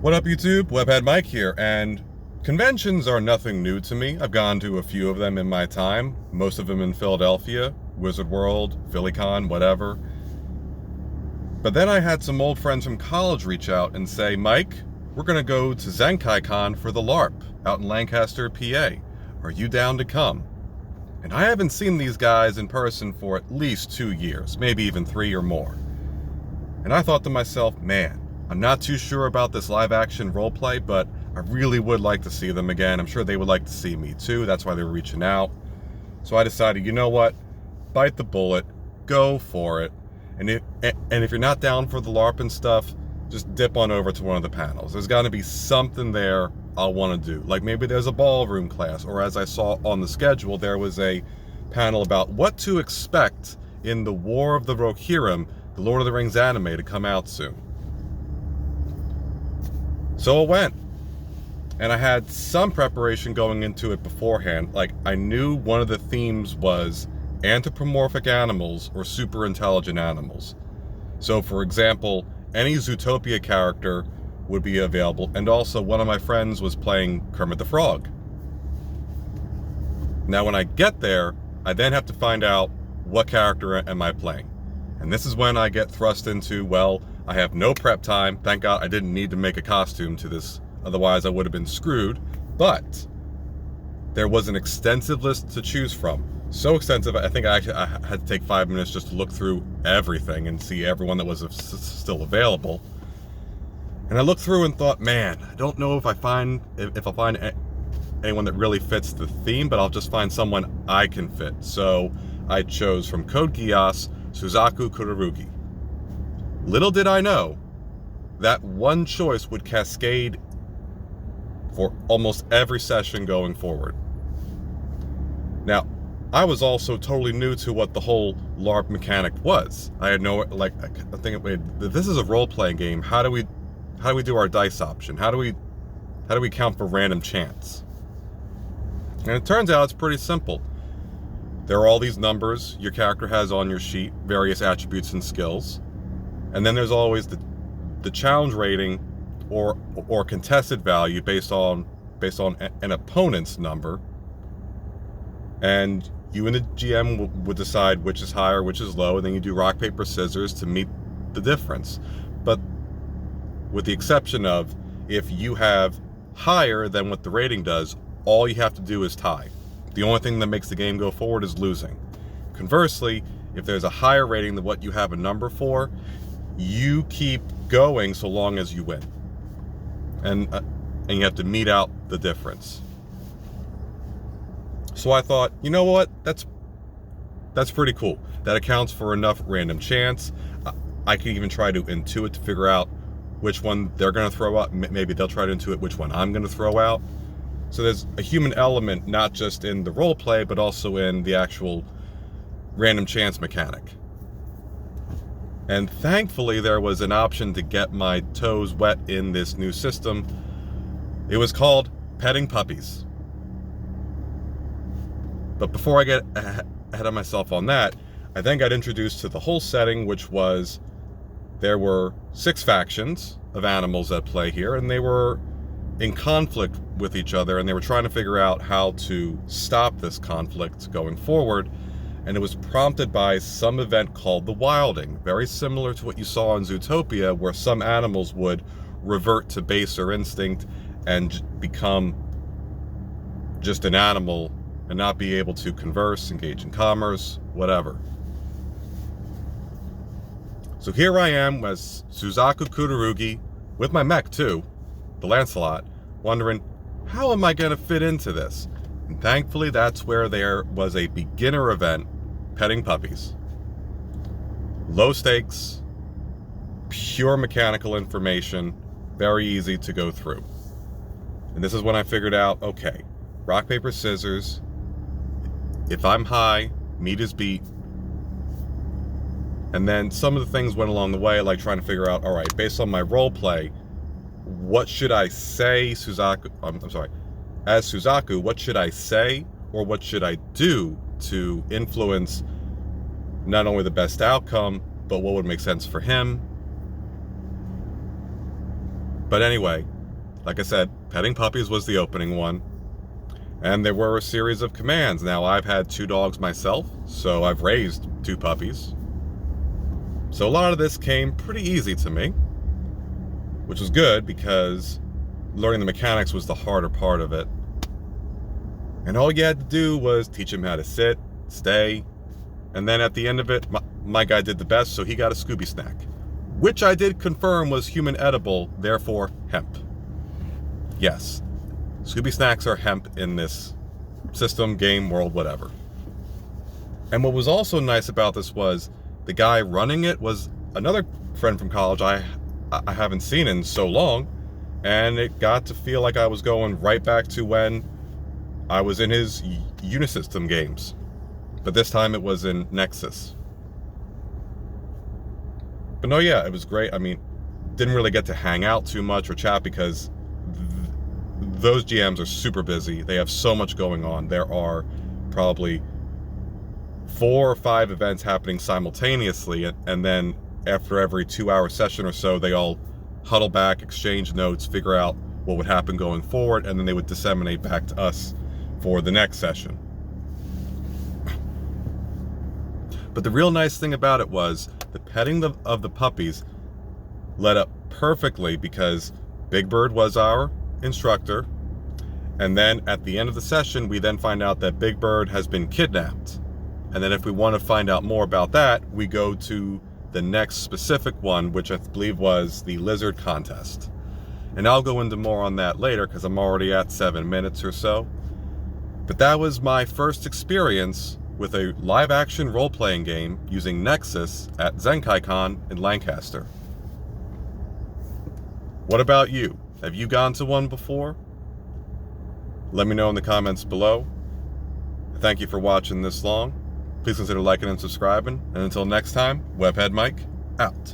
What up, YouTube? Webhead Mike here, and conventions are nothing new to me. I've gone to a few of them in my time, most of them in Philadelphia, Wizard World, PhillyCon, whatever. But then I had some old friends from college reach out and say, Mike, we're going to go to Zenkaikon for the LARP out in Lancaster, PA. Are you down to come? And I haven't seen these guys in person for at least 2 years, maybe even 3 or more. And I thought to myself, man, I'm not too sure about this live action roleplay, but I really would like to see them again. I'm sure they would like to see me too. That's why they were reaching out. So I decided, you know what? Bite the bullet, go for it. And if you're not down for the LARP and stuff, just dip on over to one of the panels. There's got to be something there I'll want to do. Like maybe there's a ballroom class, or as I saw on the schedule, there was a panel about what to expect in the War of the Rohirrim, the Lord of the Rings anime to come out soon. So I went, and I had some preparation going into it beforehand. Like, I knew one of the themes was anthropomorphic animals or super intelligent animals. So, for example, any Zootopia character would be available, and also one of my friends was playing Kermit the Frog. Now, when I get there, I then have to find out what character am I playing. And this is when I get thrust into, well, I have no prep time. Thank God I didn't need to make a costume to this. Otherwise, I would have been screwed. But there was an extensive list to choose from. So extensive, I think I had to take 5 minutes just to look through everything and see everyone that was still available. And I looked through and thought, man, I don't know if I'll find anyone that really fits the theme, but I'll just find someone I can fit. So I chose from Code Geass, Suzaku Kururugi. Little did I know that one choice would cascade for almost every session going forward. Now, I was also totally new to what the whole LARP mechanic was. I had no, like, I think, wait, this is a role-playing game. How do we do our dice option? How do we count for random chance? And it turns out it's pretty simple. There are all these numbers your character has on your sheet, various attributes and skills. And then there's always the challenge rating or contested value based on an opponent's number. And you and the GM would decide which is higher, which is low, and then you do rock, paper, scissors to meet the difference. But with the exception of if you have higher than what the rating does, all you have to do is tie. The only thing that makes the game go forward is losing. Conversely, if there's a higher rating than what you have a number for, you keep going so long as you win. And you have to meet out the difference. So I thought, you know what? That's pretty cool. That accounts for enough random chance. I can even try to intuit to figure out which one they're going to throw out. Maybe they'll try to intuit which one I'm going to throw out. So there's a human element, not just in the role play, but also in the actual random chance mechanic. And thankfully, there was an option to get my toes wet in this new system. It was called Petting Puppies. But before I get ahead of myself on that, I then got introduced to the whole setting, which was there were 6 factions of animals at play here, and they were in conflict with each other, and they were trying to figure out how to stop this conflict going forward. And it was prompted by some event called the wilding, very similar to what you saw in Zootopia, where some animals would revert to baser instinct and become just an animal and not be able to converse, engage in commerce, whatever. So here I am as Suzaku Kururugi, with my mech too, the Lancelot, wondering, how am I going to fit into this? And thankfully, that's where there was a beginner event, Petting Puppies. Low stakes, pure mechanical information, very easy to go through. And this is when I figured out, okay, rock, paper, scissors. If I'm high, meat is beat. And then some of the things went along the way, like trying to figure out, all right, based on my role play, what should I say, Suzaku? I'm sorry. As Suzaku, what should I say or what should I do to influence not only the best outcome, but what would make sense for him? But anyway, like I said, petting puppies was the opening one. And there were a series of commands. Now, I've had 2 dogs myself, so I've raised 2 puppies. So a lot of this came pretty easy to me, which was good because learning the mechanics was the harder part of it. And all you had to do was teach him how to sit, stay, and then at the end of it, my guy did the best, so he got a Scooby snack, which I did confirm was human edible, therefore hemp. Yes, Scooby snacks are hemp in this system, game, world, whatever. And what was also nice about this was the guy running it was another friend from college I haven't seen in so long, and it got to feel like I was going right back to when I was in his Unisystem games. But this time it was in Nexus. But no, yeah, it was great. I mean, didn't really get to hang out too much or chat because those GMs are super busy. They have so much going on. There are probably 4 or 5 events happening simultaneously, and then after every 2-hour session or so, they all huddle back, exchange notes, figure out what would happen going forward, and then they would disseminate back to us for the next session. But the real nice thing about it was the petting of the puppies led up perfectly because Big Bird was our instructor, and then at the end of the session we then find out that Big Bird has been kidnapped, and then if we want to find out more about that, we go to the next specific one, which I believe was the lizard contest. And I'll go into more on that later because I'm already at 7 minutes or so. But that was my first experience with a live-action role-playing game using Nexus at Zenkaikon in Lancaster. What about you? Have you gone to one before? Let me know in the comments below. Thank you for watching this long. Please consider liking and subscribing. And until next time, Webhead Mike, out.